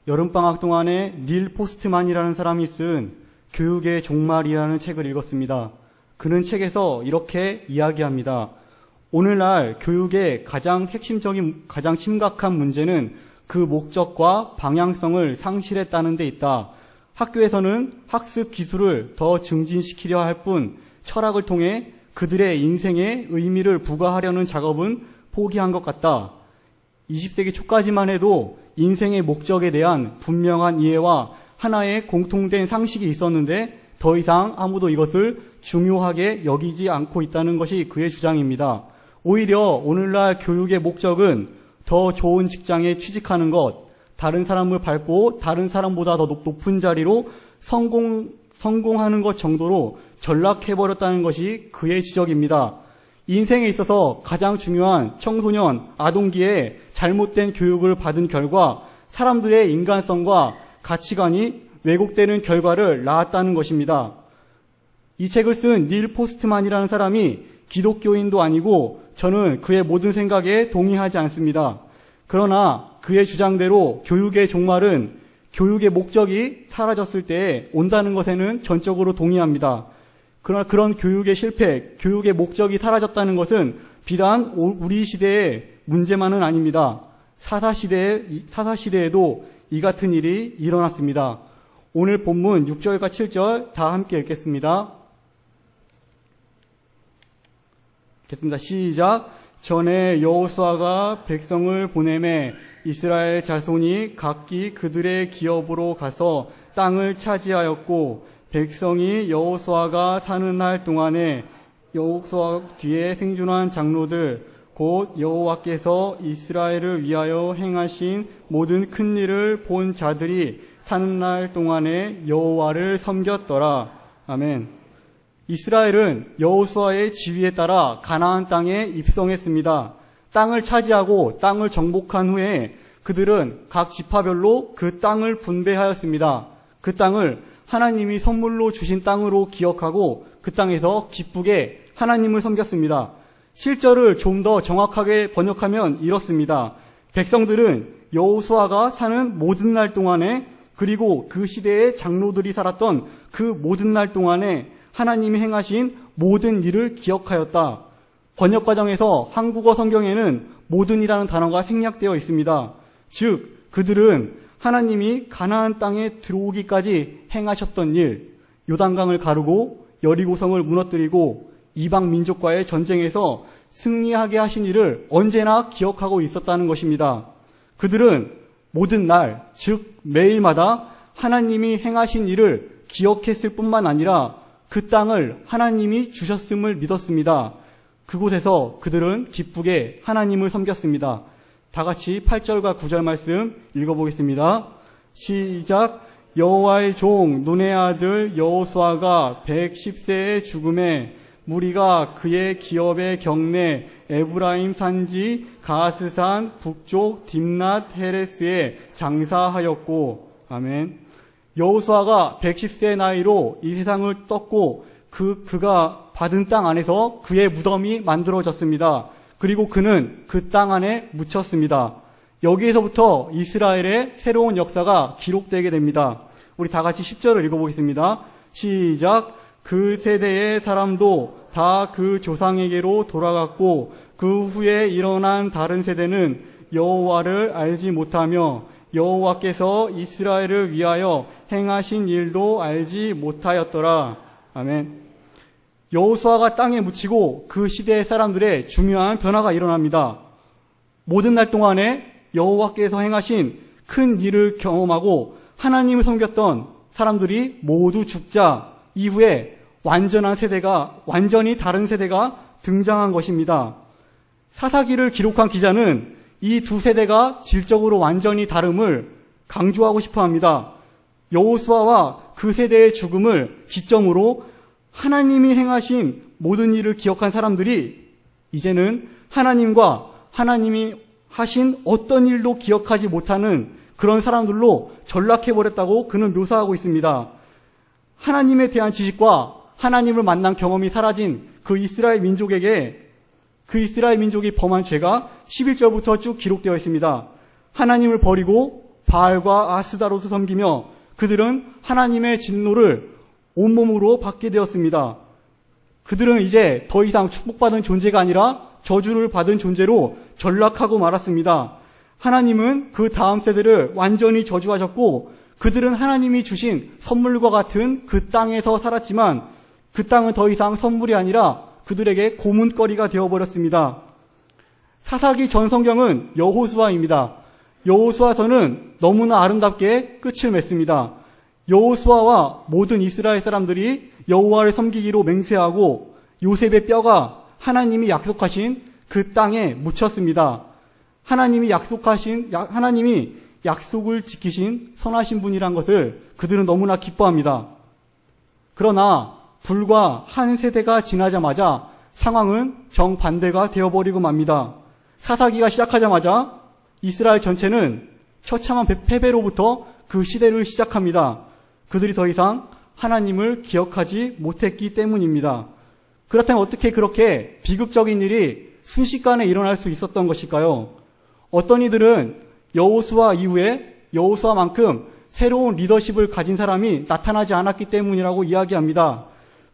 여름방학 동안에 닐 포스트만이라는 사람이 쓴 교육의 종말이라는 책을 읽었습니다. 그는 책에서 이렇게 이야기합니다. 오늘날 교육의 가장 핵심적인, 가장 심각한 문제는 그 목적과 방향성을 상실했다는 데 있다. 학교에서는 학습 기술을 더 증진시키려 할 뿐 철학을 통해 그들의 인생에 의미를 부과하려는 작업은 포기한 것 같다. 20세기 초까지만 해도 인생의 목적에 대한 분명한 이해와 하나의 공통된 상식이 있었는데 더 이상 아무도 이것을 중요하게 여기지 않고 있다는 것이 그의 주장입니다. 오히려 오늘날 교육의 목적은 더 좋은 직장에 취직하는 것, 다른 사람을 밟고 다른 사람보다 더 높은 자리로 성공하는 것 정도로 전락해버렸다는 것이 그의 지적입니다. 인생에 있어서 가장 중요한 청소년, 아동기에 잘못된 교육을 받은 결과 사람들의 인간성과 가치관이 왜곡되는 결과를 낳았다는 것입니다. 이 책을 쓴 닐 포스트만이라는 사람이 기독교인도 아니고 저는 그의 모든 생각에 동의하지 않습니다. 그러나 그의 주장대로 교육의 종말은 교육의 목적이 사라졌을 때에 온다는 것에는 전적으로 동의합니다. 그러나 그런 교육의 실패, 교육의 목적이 사라졌다는 것은 비단 우리 시대의 문제만은 아닙니다. 사사시대에도 이 같은 일이 일어났습니다. 오늘 본문 6절과 7절 다 함께 읽겠습니다. 읽겠습니다. 시작. 전에 여호수아가 백성을 보내매 이스라엘 자손이 각기 그들의 기업으로 가서 땅을 차지하였고 백성이 여호수아가 사는 날 동안에 여호수아 뒤에 생존한 장로들 곧 여호와께서 이스라엘을 위하여 행하신 모든 큰 일을 본 자들이 사는 날 동안에 여호와를 섬겼더라. 아멘. 이스라엘은 여호수아의 지휘에 따라 가나안 땅에 입성했습니다. 땅을 차지하고 땅을 정복한 후에 그들은 각 지파별로 그 땅을 분배하였습니다. 그 땅을 하나님이 선물로 주신 땅으로 기억하고 그 땅에서 기쁘게 하나님을 섬겼습니다. 7절을 좀 더 정확하게 번역하면 이렇습니다. 백성들은 여호수아가 사는 모든 날 동안에 그리고 그 시대의 장로들이 살았던 그 모든 날 동안에 하나님이 행하신 모든 일을 기억하였다. 번역 과정에서 한국어 성경에는 모든이라는 단어가 생략되어 있습니다. 즉 그들은 하나님이 가나안 땅에 들어오기까지 행하셨던 일, 요단강을 가르고 여리고성을 무너뜨리고 이방 민족과의 전쟁에서 승리하게 하신 일을 언제나 기억하고 있었다는 것입니다. 그들은 모든 날, 즉 매일마다 하나님이 행하신 일을 기억했을 뿐만 아니라 그 땅을 하나님이 주셨음을 믿었습니다. 그곳에서 그들은 기쁘게 하나님을 섬겼습니다. 다 같이 8절과 9절 말씀 읽어보겠습니다. 시작. 여호와의 종 눈의 아들 여호수아가 110세의 죽음에 무리가 그의 기업의 경내 에브라임 산지 가스산 북쪽 딥낫 헤레스에 장사하였고. 아멘. 여호수아가 110세의 나이로 이 세상을 떴고 그가 받은 땅 안에서 그의 무덤이 만들어졌습니다. 그리고 그는 그 땅 안에 묻혔습니다. 여기에서부터 이스라엘의 새로운 역사가 기록되게 됩니다. 우리 다 같이 10절을 읽어보겠습니다. 시작. 그 세대의 사람도 다 그 조상에게로 돌아갔고 그 후에 일어난 다른 세대는 여호와를 알지 못하며 여호와께서 이스라엘을 위하여 행하신 일도 알지 못하였더라. 아멘. 여호수아가 땅에 묻히고 그 시대의 사람들의 중요한 변화가 일어납니다. 모든 날 동안에 여호와께서 행하신 큰 일을 경험하고 하나님을 섬겼던 사람들이 모두 죽자 이후에 완전히 다른 세대가 등장한 것입니다. 사사기를 기록한 기자는 이 두 세대가 질적으로 완전히 다름을 강조하고 싶어 합니다. 여호수아와 그 세대의 죽음을 기점으로 하나님이 행하신 모든 일을 기억한 사람들이 이제는 하나님과 하나님이 하신 어떤 일도 기억하지 못하는 그런 사람들로 전락해버렸다고 그는 묘사하고 있습니다. 하나님에 대한 지식과 하나님을 만난 경험이 사라진 그 이스라엘 민족에게 그 이스라엘 민족이 범한 죄가 11절부터 쭉 기록되어 있습니다. 하나님을 버리고 바알과 아스다롯을 섬기며 그들은 하나님의 진노를 온몸으로 받게 되었습니다. 그들은 이제 더 이상 축복받은 존재가 아니라 저주를 받은 존재로 전락하고 말았습니다. 하나님은 그 다음 세대를 완전히 저주하셨고 그들은 하나님이 주신 선물과 같은 그 땅에서 살았지만 그 땅은 더 이상 선물이 아니라 그들에게 고문거리가 되어버렸습니다. 사사기 전 성경은 여호수아입니다. 여호수아서는 너무나 아름답게 끝을 맺습니다. 여호수아와 모든 이스라엘 사람들이 여호와를 섬기기로 맹세하고 요셉의 뼈가 하나님이 약속하신 그 땅에 묻혔습니다. 하나님이 약속을 지키신 선하신 분이란 것을 그들은 너무나 기뻐합니다. 그러나 불과 한 세대가 지나자마자 상황은 정반대가 되어버리고 맙니다. 사사기가 시작하자마자 이스라엘 전체는 처참한 패배로부터 그 시대를 시작합니다. 그들이 더 이상 하나님을 기억하지 못했기 때문입니다. 그렇다면 어떻게 그렇게 비극적인 일이 순식간에 일어날 수 있었던 것일까요? 어떤 이들은 여호수아 이후에 여호수아만큼 새로운 리더십을 가진 사람이 나타나지 않았기 때문이라고 이야기합니다.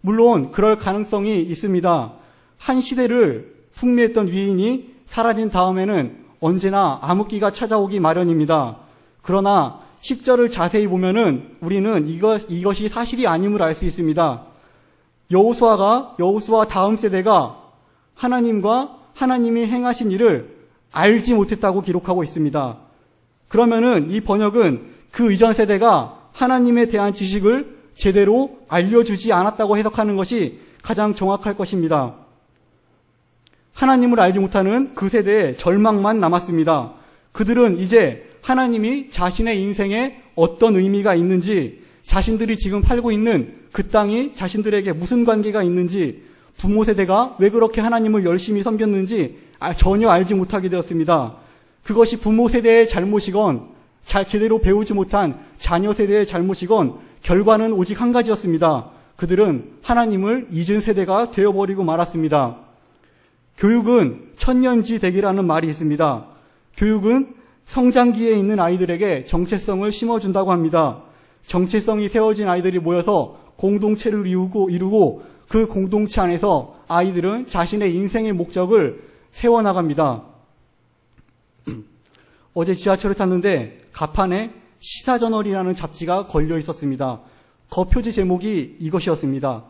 물론 그럴 가능성이 있습니다. 한 시대를 풍미했던 위인이 사라진 다음에는 언제나 암흑기가 찾아오기 마련입니다. 그러나 10절을 자세히 보면은 우리는 이것이 사실이 아님을 알 수 있습니다. 여호수아 다음 세대가 하나님과 하나님이 행하신 일을 알지 못했다고 기록하고 있습니다. 그러면은 이 번역은 그 이전 세대가 하나님에 대한 지식을 제대로 알려주지 않았다고 해석하는 것이 가장 정확할 것입니다. 하나님을 알지 못하는 그 세대의 절망만 남았습니다. 그들은 이제 하나님이 자신의 인생에 어떤 의미가 있는지, 자신들이 지금 살고 있는 그 땅이 자신들에게 무슨 관계가 있는지, 부모 세대가 왜 그렇게 하나님을 열심히 섬겼는지 전혀 알지 못하게 되었습니다. 그것이 부모 세대의 잘못이건 제대로 배우지 못한 자녀 세대의 잘못이건 결과는 오직 한 가지였습니다. 그들은 하나님을 잊은 세대가 되어버리고 말았습니다. 교육은 천년지 대기라는 말이 있습니다. 교육은 성장기에 있는 아이들에게 정체성을 심어준다고 합니다. 정체성이 세워진 아이들이 모여서 공동체를 이루고 그 공동체 안에서 아이들은 자신의 인생의 목적을 세워나갑니다. 어제 지하철을 탔는데 가판에 시사저널이라는 잡지가 걸려 있었습니다. 겉표지 제목이 이것이었습니다.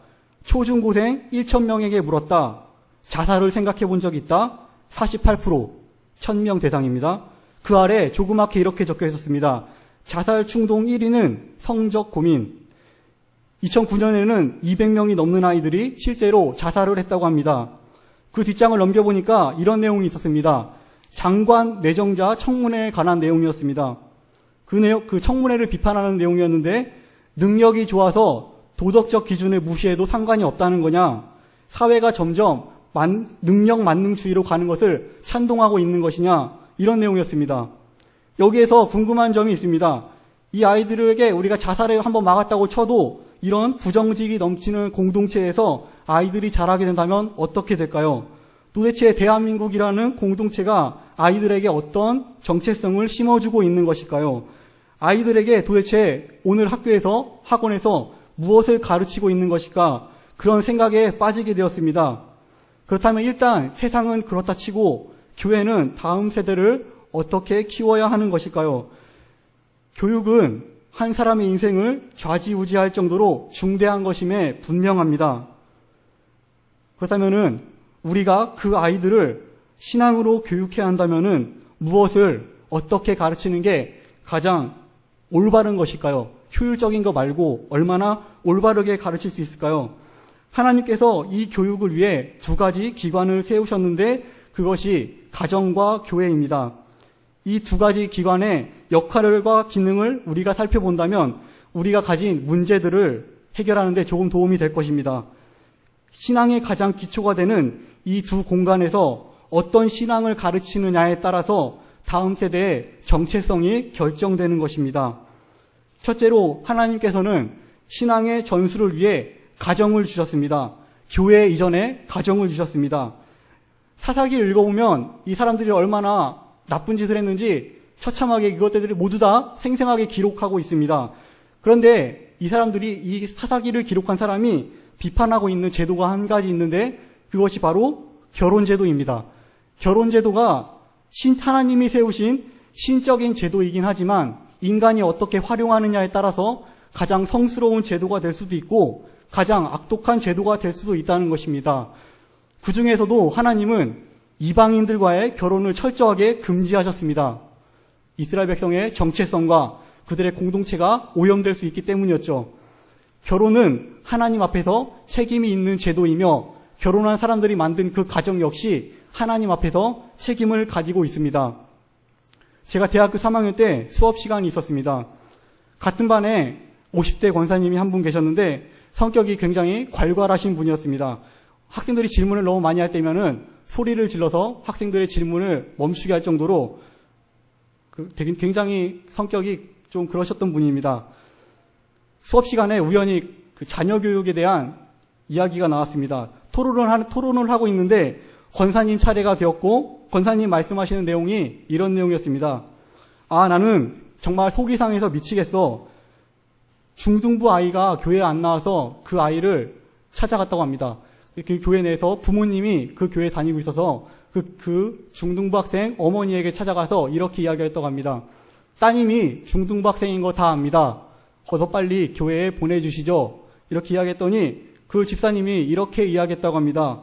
초중고생 1,000명에게 물었다. 자살을 생각해 본 적 있다? 48%, 1,000명 대상입니다. 그 아래 조그맣게 이렇게 적혀 있었습니다. 자살 충동 1위는 성적 고민. 2009년에는 200명이 넘는 아이들이 실제로 자살을 했다고 합니다. 그 뒷장을 넘겨보니까 이런 내용이 있었습니다. 장관 내정자 청문회에 관한 내용이었습니다. 그 청문회를 비판하는 내용이었는데 능력이 좋아서 도덕적 기준을 무시해도 상관이 없다는 거냐, 사회가 점점 능력 만능주의로 가는 것을 찬동하고 있는 것이냐, 이런 내용이었습니다. 여기에서 궁금한 점이 있습니다. 이 아이들에게 우리가 자살을 한번 막았다고 쳐도 이런 부정직이 넘치는 공동체에서 아이들이 자라게 된다면 어떻게 될까요? 도대체 대한민국이라는 공동체가 아이들에게 어떤 정체성을 심어주고 있는 것일까요? 아이들에게 도대체 오늘 학원에서 무엇을 가르치고 있는 것일까? 그런 생각에 빠지게 되었습니다. 그렇다면 일단 세상은 그렇다 치고 교회는 다음 세대를 어떻게 키워야 하는 것일까요? 교육은 한 사람의 인생을 좌지우지할 정도로 중대한 것임에 분명합니다. 그렇다면 우리가 그 아이들을 신앙으로 교육해야 한다면 무엇을 어떻게 가르치는 게 가장 올바른 것일까요? 효율적인 거 말고 얼마나 올바르게 가르칠 수 있을까요? 하나님께서 이 교육을 위해 두 가지 기관을 세우셨는데 그것이 가정과 교회입니다. 이 두 가지 기관의 역할과 기능을 우리가 살펴본다면 우리가 가진 문제들을 해결하는 데 조금 도움이 될 것입니다. 신앙의 가장 기초가 되는 이 두 공간에서 어떤 신앙을 가르치느냐에 따라서 다음 세대의 정체성이 결정되는 것입니다. 첫째로 하나님께서는 신앙의 전수를 위해 가정을 주셨습니다. 교회 이전에 가정을 주셨습니다. 사사기를 읽어보면 이 사람들이 얼마나 나쁜 짓을 했는지 처참하게 이것들을 모두 다 생생하게 기록하고 있습니다. 그런데 이 사람들이 이 사사기를 기록한 사람이 비판하고 있는 제도가 한 가지 있는데 그것이 바로 결혼제도입니다. 결혼제도가 하나님이 세우신 신적인 제도이긴 하지만 인간이 어떻게 활용하느냐에 따라서 가장 성스러운 제도가 될 수도 있고 가장 악독한 제도가 될 수도 있다는 것입니다. 그 중에서도 하나님은 이방인들과의 결혼을 철저하게 금지하셨습니다. 이스라엘 백성의 정체성과 그들의 공동체가 오염될 수 있기 때문이었죠. 결혼은 하나님 앞에서 책임이 있는 제도이며 결혼한 사람들이 만든 그 가정 역시 하나님 앞에서 책임을 가지고 있습니다. 제가 대학교 3학년 때 수업 시간이 있었습니다. 같은 반에 50대 권사님이 한 분 계셨는데 성격이 굉장히 괄괄하신 분이었습니다. 학생들이 질문을 너무 많이 할 때면은 소리를 질러서 학생들의 질문을 멈추게 할 정도로 굉장히 성격이 좀 그러셨던 분입니다. 수업 시간에 우연히 그 자녀 교육에 대한 이야기가 나왔습니다. 토론을 하고 있는데 권사님 차례가 되었고 권사님 말씀하시는 내용이 이런 내용이었습니다. 나는 정말 속이 상해서 미치겠어. 중등부 아이가 교회에 안 나와서 그 아이를 찾아갔다고 합니다. 그 교회 내에서 부모님이 그 교회에 다니고 있어서 그 중등부 학생 어머니에게 찾아가서 이렇게 이야기했다고 합니다. 따님이 중등부 학생인 거 다 압니다. 어서 빨리 교회에 보내주시죠. 이렇게 이야기했더니 그 집사님이 이렇게 이야기했다고 합니다.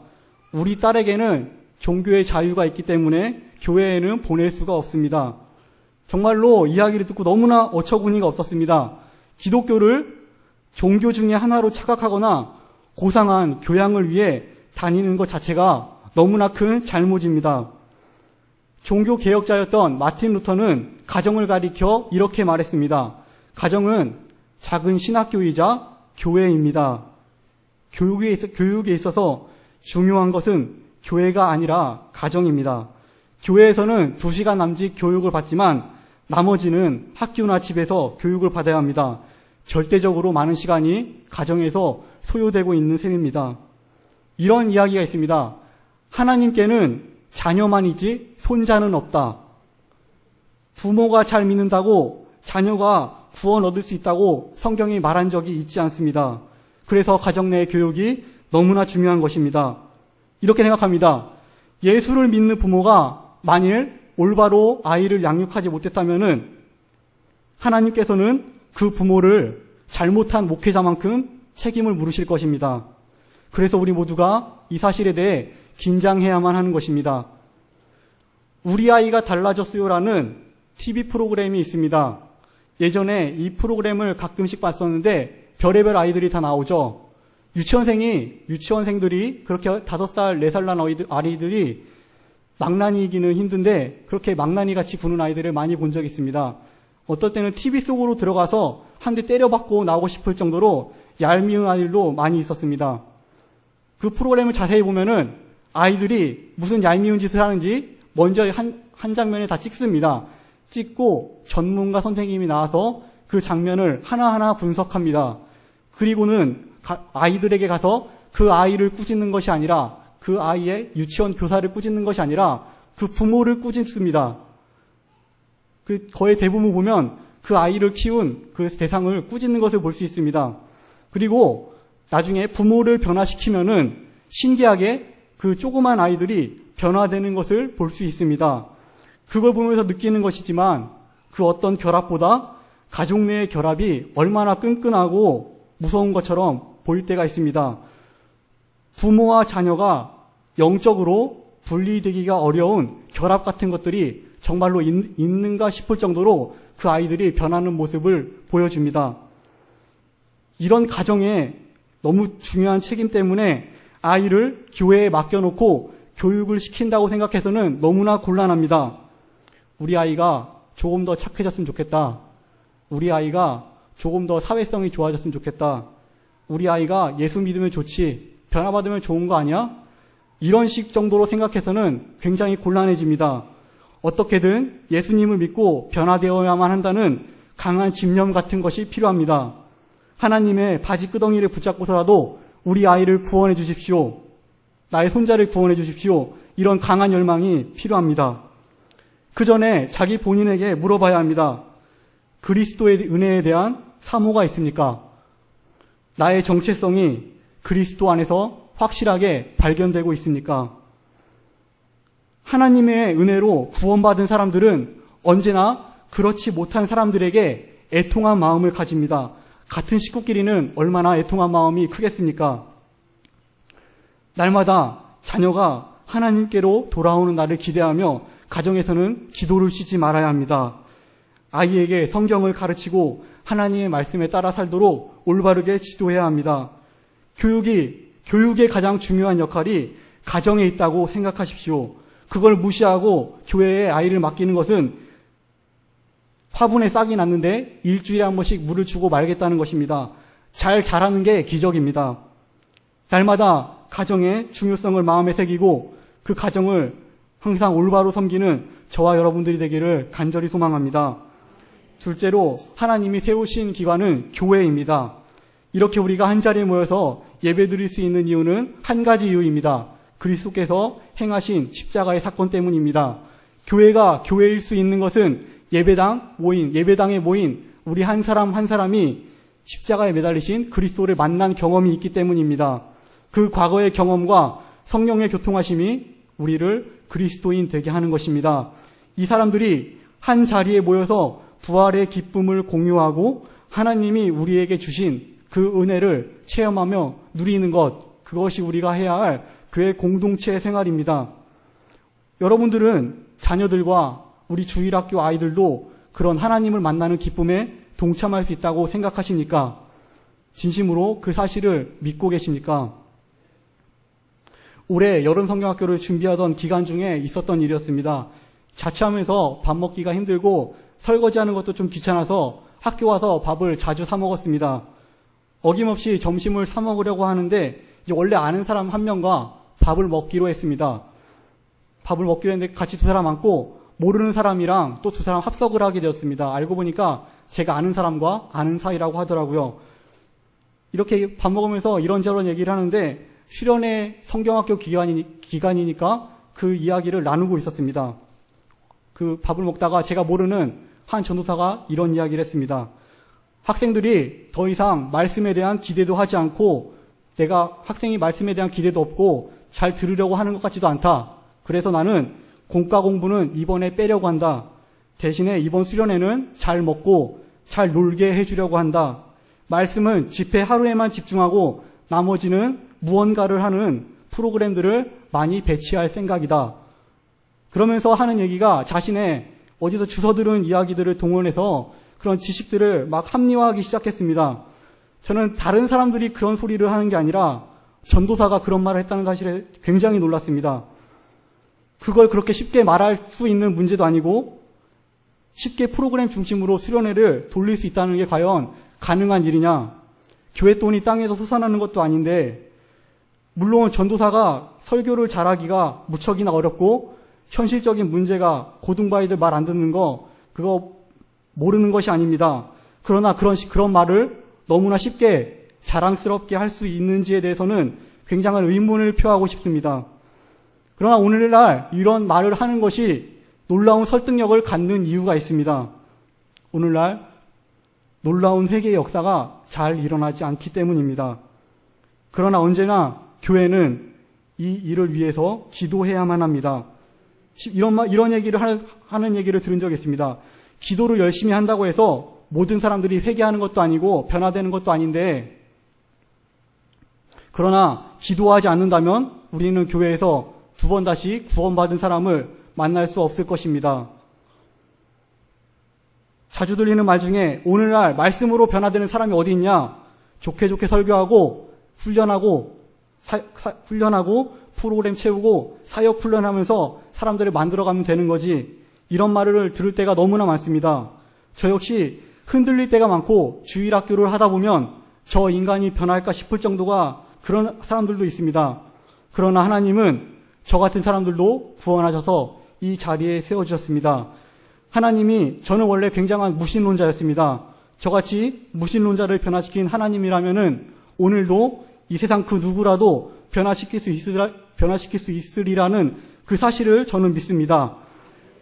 우리 딸에게는 종교의 자유가 있기 때문에 교회에는 보낼 수가 없습니다. 정말로 이야기를 듣고 너무나 어처구니가 없었습니다. 기독교를 종교 중에 하나로 착각하거나 고상한 교양을 위해 다니는 것 자체가 너무나 큰 잘못입니다. 종교 개혁자였던 마틴 루터는 가정을 가리켜 이렇게 말했습니다. 가정은 작은 신학교이자 교회입니다. 교육에 있어서 중요한 것은 교회가 아니라 가정입니다. 교회에서는 2시간 남짓 교육을 받지만 나머지는 학교나 집에서 교육을 받아야 합니다. 절대적으로 많은 시간이 가정에서 소요되고 있는 셈입니다. 이런 이야기가 있습니다. 하나님께는 자녀만이지 손자는 없다. 부모가 잘 믿는다고 자녀가 구원 얻을 수 있다고 성경이 말한 적이 있지 않습니다. 그래서 가정 내 교육이 너무나 중요한 것입니다. 이렇게 생각합니다. 예수를 믿는 부모가 만일 올바로 아이를 양육하지 못했다면은 하나님께서는 그 부모를 잘못한 목회자만큼 책임을 물으실 것입니다. 그래서 우리 모두가 이 사실에 대해 긴장해야만 하는 것입니다. 우리 아이가 달라졌어요라는 TV 프로그램이 있습니다. 예전에 이 프로그램을 가끔씩 봤었는데 별의별 아이들이 다 나오죠. 유치원생들이 그렇게 5살, 4살 난 아이들이 망나니이기는 힘든데 그렇게 망나니같이 구는 아이들을 많이 본 적이 있습니다. 어떨 때는 TV 속으로 들어가서 한 대 때려박고 나오고 싶을 정도로 얄미운 아이들도 많이 있었습니다. 그 프로그램을 자세히 보면은 아이들이 무슨 얄미운 짓을 하는지 먼저 한 장면에 다 찍습니다. 찍고 전문가 선생님이 나와서 그 장면을 하나하나 분석합니다. 그리고는 아이들에게 가서 그 아이를 꾸짖는 것이 아니라 그 아이의 유치원 교사를 꾸짖는 것이 아니라 그 부모를 꾸짖습니다. 거의 대부분 보면 그 아이를 키운 그 대상을 꾸짖는 것을 볼 수 있습니다. 그리고 나중에 부모를 변화시키면은 신기하게 그 조그만 아이들이 변화되는 것을 볼 수 있습니다. 그걸 보면서 느끼는 것이지만 그 어떤 결합보다 가족 내의 결합이 얼마나 끈끈하고 무서운 것처럼 보일 때가 있습니다. 부모와 자녀가 영적으로 분리되기가 어려운 결합 같은 것들이 정말로 있는가 싶을 정도로 그 아이들이 변하는 모습을 보여줍니다. 이런 가정에 너무 중요한 책임 때문에 아이를 교회에 맡겨놓고 교육을 시킨다고 생각해서는 너무나 곤란합니다. 우리 아이가 조금 더 착해졌으면 좋겠다. 우리 아이가 조금 더 사회성이 좋아졌으면 좋겠다. 우리 아이가 예수 믿으면 좋지. 변화받으면 좋은 거 아니야? 이런 식 정도로 생각해서는 굉장히 곤란해집니다. 어떻게든 예수님을 믿고 변화되어야만 한다는 강한 집념 같은 것이 필요합니다. 하나님의 바지 끄덩이를 붙잡고서라도 우리 아이를 구원해 주십시오. 나의 손자를 구원해 주십시오. 이런 강한 열망이 필요합니다. 그 전에 자기 본인에게 물어봐야 합니다. 그리스도의 은혜에 대한 사모가 있습니까? 나의 정체성이 그리스도 안에서 확실하게 발견되고 있습니까? 하나님의 은혜로 구원받은 사람들은 언제나 그렇지 못한 사람들에게 애통한 마음을 가집니다. 같은 식구끼리는 얼마나 애통한 마음이 크겠습니까? 날마다 자녀가 하나님께로 돌아오는 날을 기대하며 가정에서는 기도를 쉬지 말아야 합니다. 아이에게 성경을 가르치고 하나님의 말씀에 따라 살도록 올바르게 지도해야 합니다. 교육의 가장 중요한 역할이 가정에 있다고 생각하십시오. 그걸 무시하고 교회에 아이를 맡기는 것은 화분에 싹이 났는데 일주일에 한 번씩 물을 주고 말겠다는 것입니다. 잘 자라는 게 기적입니다. 날마다 가정의 중요성을 마음에 새기고 그 가정을 항상 올바로 섬기는 저와 여러분들이 되기를 간절히 소망합니다. 둘째로 하나님이 세우신 기관은 교회입니다. 이렇게 우리가 한자리에 모여서 예배드릴 수 있는 이유는 한 가지 이유입니다. 그리스도께서 행하신 십자가의 사건 때문입니다. 교회가 교회일 수 있는 것은 예배당에 모인 우리 한 사람 한 사람이 십자가에 매달리신 그리스도를 만난 경험이 있기 때문입니다. 그 과거의 경험과 성령의 교통하심이 우리를 그리스도인 되게 하는 것입니다. 이 사람들이 한 자리에 모여서 부활의 기쁨을 공유하고 하나님이 우리에게 주신 그 은혜를 체험하며 누리는 것, 그것이 우리가 해야 할 교회 공동체 생활입니다. 여러분들은 자녀들과 우리 주일학교 아이들도 그런 하나님을 만나는 기쁨에 동참할 수 있다고 생각하십니까? 진심으로 그 사실을 믿고 계십니까? 올해 여름 성경학교를 준비하던 기간 중에 있었던 일이었습니다. 자취하면서 밥 먹기가 힘들고 설거지하는 것도 좀 귀찮아서 학교 와서 밥을 자주 사 먹었습니다. 어김없이 점심을 사 먹으려고 하는데 이제 원래 아는 사람 한 명과 밥을 먹기로 했습니다. 밥을 먹기로 했는데 같이 두 사람 앉고 모르는 사람이랑 또 두 사람 합석을 하게 되었습니다. 알고 보니까 제가 아는 사람과 아는 사이라고 하더라고요. 이렇게 밥 먹으면서 이런저런 얘기를 하는데 수련회 성경학교 기간이니까 그 이야기를 나누고 있었습니다. 그 밥을 먹다가 제가 모르는 한 전도사가 이런 이야기를 했습니다. 학생들이 더 이상 말씀에 대한 기대도 하지 않고 내가 학생이 말씀에 대한 기대도 없고 잘 들으려고 하는 것 같지도 않다. 그래서 나는 공과 공부는 이번에 빼려고 한다. 대신에 이번 수련회는 잘 먹고 잘 놀게 해주려고 한다. 말씀은 집회 하루에만 집중하고 나머지는 무언가를 하는 프로그램들을 많이 배치할 생각이다. 그러면서 하는 얘기가 자신의 어디서 주워 들은 이야기들을 동원해서 그런 지식들을 막 합리화하기 시작했습니다. 저는 다른 사람들이 그런 소리를 하는 게 아니라 전도사가 그런 말을 했다는 사실에 굉장히 놀랐습니다. 그걸 그렇게 쉽게 말할 수 있는 문제도 아니고 쉽게 프로그램 중심으로 수련회를 돌릴 수 있다는 게 과연 가능한 일이냐. 교회 돈이 땅에서 솟아나는 것도 아닌데 물론 전도사가 설교를 잘하기가 무척이나 어렵고 현실적인 문제가 고등바이들 말 안 듣는 거 그거 모르는 것이 아닙니다. 그러나 그런 말을 너무나 쉽게 자랑스럽게 할 수 있는지에 대해서는 굉장한 의문을 표하고 싶습니다. 그러나 오늘날 이런 말을 하는 것이 놀라운 설득력을 갖는 이유가 있습니다. 오늘날 놀라운 회개의 역사가 잘 일어나지 않기 때문입니다. 그러나 언제나 교회는 이 일을 위해서 기도해야만 합니다. 이런 얘기를 하는 얘기를 들은 적이 있습니다. 기도를 열심히 한다고 해서 모든 사람들이 회개하는 것도 아니고 변화되는 것도 아닌데 그러나 기도하지 않는다면 우리는 교회에서 두 번 다시 구원받은 사람을 만날 수 없을 것입니다. 자주 들리는 말 중에 오늘날 말씀으로 변화되는 사람이 어디 있냐? 좋게 설교하고 훈련하고 프로그램 채우고 사역 훈련하면서 사람들을 만들어가면 되는 거지. 이런 말을 들을 때가 너무나 많습니다. 저 역시 흔들릴 때가 많고 주일학교를 하다 보면 저 인간이 변할까 싶을 정도가 그런 사람들도 있습니다. 그러나 하나님은 저 같은 사람들도 구원하셔서 이 자리에 세워주셨습니다. 하나님이 저는 원래 굉장한 무신론자였습니다. 저같이 무신론자를 변화시킨 하나님이라면은 오늘도 이 세상 그 누구라도 변화시킬 수 있으리라는 그 사실을 저는 믿습니다.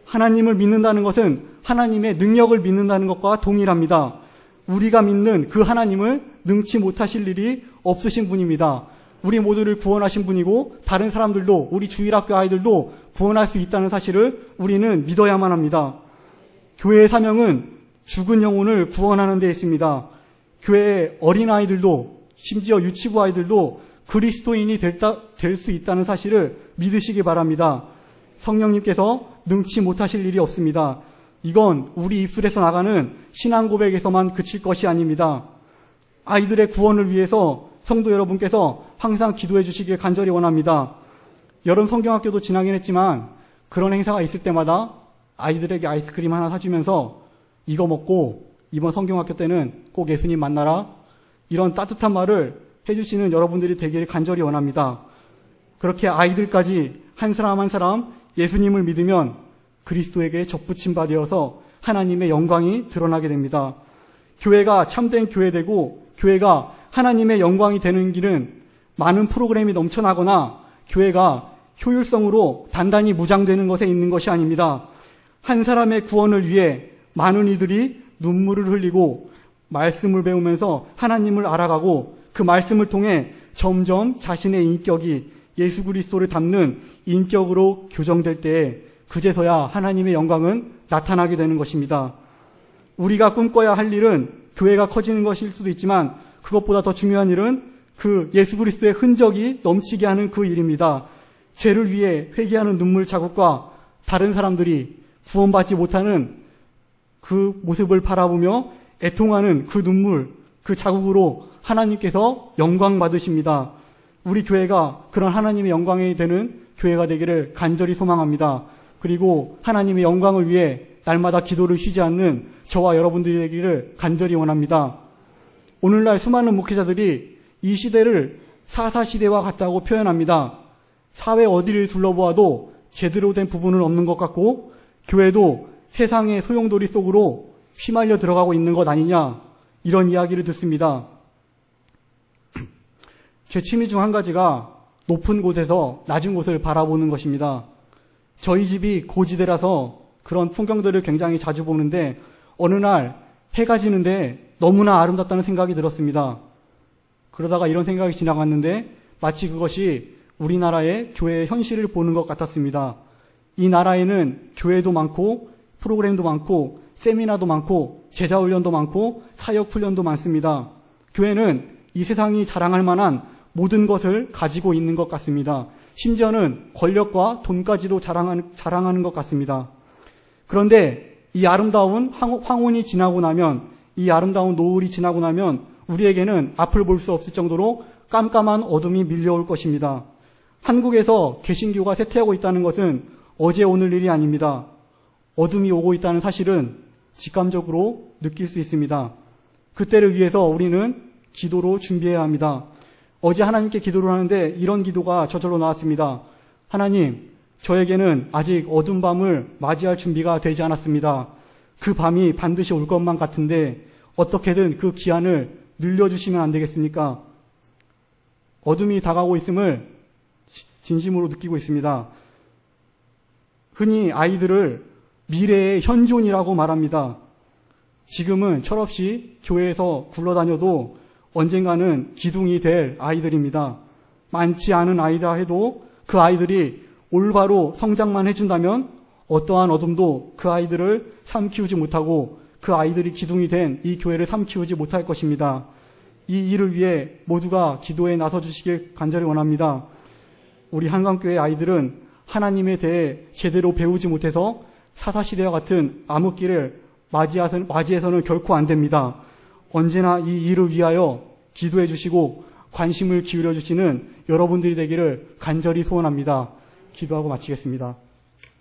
하나님을 믿는다는 것은 하나님의 능력을 믿는다는 것과 동일합니다. 우리가 믿는 그 하나님을 능치 못하실 일이 없으신 분입니다. 우리 모두를 구원하신 분이고 다른 사람들도, 우리 주일학교 아이들도 구원할 수 있다는 사실을 우리는 믿어야만 합니다. 교회의 사명은 죽은 영혼을 구원하는 데 있습니다. 교회의 어린아이들도, 심지어 유치부 아이들도 그리스도인이 될 수 있다는 사실을 믿으시기 바랍니다. 성령님께서 능치 못하실 일이 없습니다. 이건 우리 입술에서 나가는 신앙 고백에서만 그칠 것이 아닙니다. 아이들의 구원을 위해서 성도 여러분께서 항상 기도해 주시길 간절히 원합니다. 여름 성경학교도 지나긴 했지만 그런 행사가 있을 때마다 아이들에게 아이스크림 하나 사주면서 이거 먹고 이번 성경학교 때는 꼭 예수님 만나라, 이런 따뜻한 말을 해주시는 여러분들이 되기를 간절히 원합니다. 그렇게 아이들까지 한 사람 한 사람 예수님을 믿으면 그리스도에게 접붙임 바 되어서 하나님의 영광이 드러나게 됩니다. 교회가 참된 교회되고 교회가 하나님의 영광이 되는 길은 많은 프로그램이 넘쳐나거나 교회가 효율성으로 단단히 무장되는 것에 있는 것이 아닙니다. 한 사람의 구원을 위해 많은 이들이 눈물을 흘리고 말씀을 배우면서 하나님을 알아가고 그 말씀을 통해 점점 자신의 인격이 예수 그리스도를 닮는 인격으로 교정될 때에 그제서야 하나님의 영광은 나타나게 되는 것입니다. 우리가 꿈꿔야 할 일은 교회가 커지는 것일 수도 있지만 그것보다 더 중요한 일은 그 예수 그리스도의 흔적이 넘치게 하는 그 일입니다. 죄를 위해 회개하는 눈물 자국과 다른 사람들이 구원받지 못하는 그 모습을 바라보며 애통하는 그 눈물, 그 자국으로 하나님께서 영광 받으십니다. 우리 교회가 그런 하나님의 영광이 되는 교회가 되기를 간절히 소망합니다. 그리고 하나님의 영광을 위해 날마다 기도를 쉬지 않는 저와 여러분들이 되기를 간절히 원합니다. 오늘날 수많은 목회자들이 이 시대를 사사시대와 같다고 표현합니다. 사회 어디를 둘러보아도 제대로 된 부분은 없는 것 같고 교회도 세상의 소용돌이 속으로 휘말려 들어가고 있는 것 아니냐, 이런 이야기를 듣습니다. 제 취미 중 한 가지가 높은 곳에서 낮은 곳을 바라보는 것입니다. 저희 집이 고지대라서 그런 풍경들을 굉장히 자주 보는데 어느 날 해가 지는데 너무나 아름답다는 생각이 들었습니다. 그러다가 이런 생각이 지나갔는데 마치 그것이 우리나라의 교회의 현실을 보는 것 같았습니다. 이 나라에는 교회도 많고 프로그램도 많고 세미나도 많고 제자훈련도 많고 사역훈련도 많습니다. 교회는 이 세상이 자랑할 만한 모든 것을 가지고 있는 것 같습니다. 심지어는 권력과 돈까지도 자랑하는 것 같습니다. 그런데 이 아름다운 황혼이 지나고 나면, 이 아름다운 노을이 지나고 나면 우리에게는 앞을 볼 수 없을 정도로 깜깜한 어둠이 밀려올 것입니다. 한국에서 개신교가 쇠퇴하고 있다는 것은 어제 오늘 일이 아닙니다. 어둠이 오고 있다는 사실은 직감적으로 느낄 수 있습니다. 그때를 위해서 우리는 기도로 준비해야 합니다. 어제 하나님께 기도를 하는데 이런 기도가 저절로 나왔습니다. 하나님, 저에게는 아직 어두운 밤을 맞이할 준비가 되지 않았습니다. 그 밤이 반드시 올 것만 같은데 어떻게든 그 기한을 늘려주시면 안 되겠습니까? 어둠이 다가오고 있음을 진심으로 느끼고 있습니다. 흔히 아이들을 미래의 현존이라고 말합니다. 지금은 철없이 교회에서 굴러다녀도 언젠가는 기둥이 될 아이들입니다. 많지 않은 아이다 해도 그 아이들이 올바로 성장만 해준다면 어떠한 어둠도 그 아이들을 삼키우지 못하고 그 아이들이 기둥이 된 이 교회를 삼키우지 못할 것입니다. 이 일을 위해 모두가 기도에 나서주시길 간절히 원합니다. 우리 한강교회 아이들은 하나님에 대해 제대로 배우지 못해서 사사시대와 같은 암흑기를 맞이해서는 결코 안 됩니다. 언제나 이 일을 위하여 기도해 주시고 관심을 기울여 주시는 여러분들이 되기를 간절히 소원합니다. 기도하고 마치겠습니다.